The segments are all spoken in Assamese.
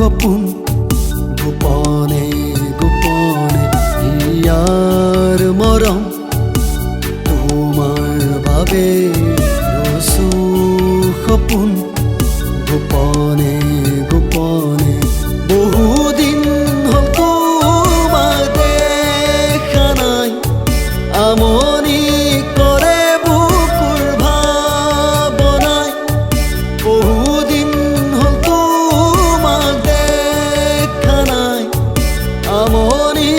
গোপন গোপনে গোপনে ইয়ার মরম তোমার বাবে রসু সপোন গোপনে গোপনে বহুদিন হল তোমার দেখা নাই আমনি করে বুকুর ভাবনায় বহুদিন হল তোমার দেখা নাই আমনি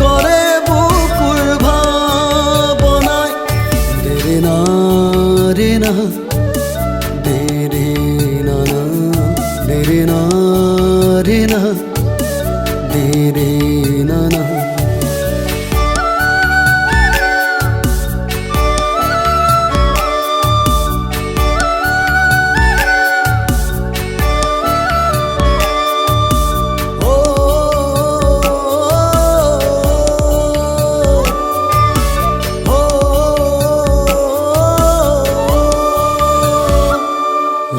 করে বুকুর ভাবনায় দেরে না রে না দেরে না না দেরে না রে না দেরে না না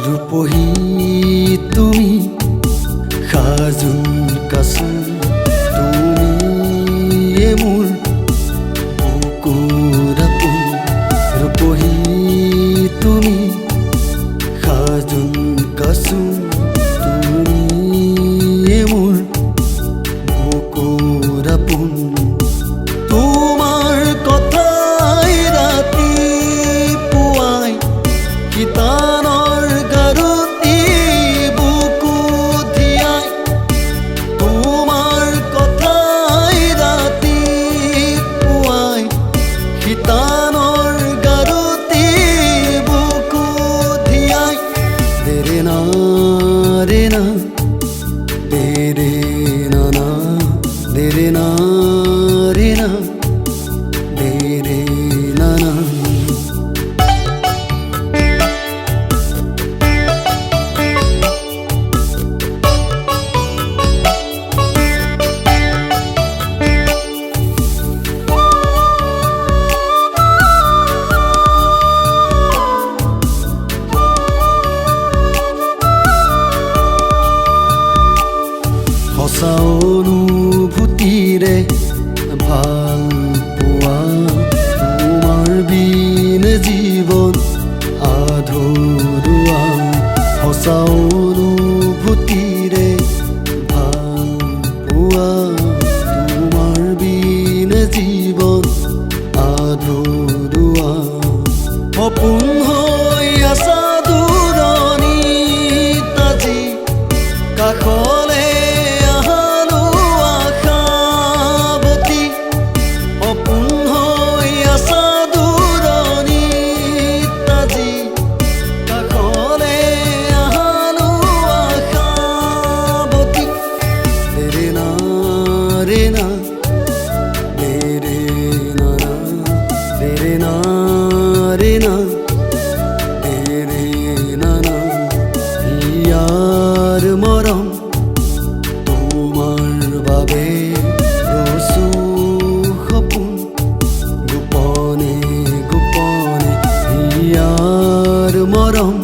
রূপহী তুমি সাজুন কাচুন তুমি মোৰ বুকুৰ আপোন ৰূপহী তুমি সাজুন কাচুন তুমি মোৰ বুকুৰ আপোন তোমাৰ কথাই ৰাতি পুৱাই গীতানৰ গাৰুতি বুকু ধিয়াই তোমাৰ কথাই ৰাতি পুৱাই গীতানৰ গাৰুতি বুকু ধিয়াই দেৰে না ৰে না দেৰে না না দেৰে না ৰে না দেৰে না না সঁচা অনুভূতিৰে ভাল পোৱা তোমাৰ বিন জীৱন আধৰুৱা সঁচা অনুভূতিৰে ভাল পোৱা তোমাৰ বিন জীৱন আধৰুৱা সপোন হৈ আছা দূৰণিত আজি কাষলে ইয়াৰ মৰম তোমাৰ বাবে ৰসু সপোন গোপনে গোপনে ইয়াৰ মৰম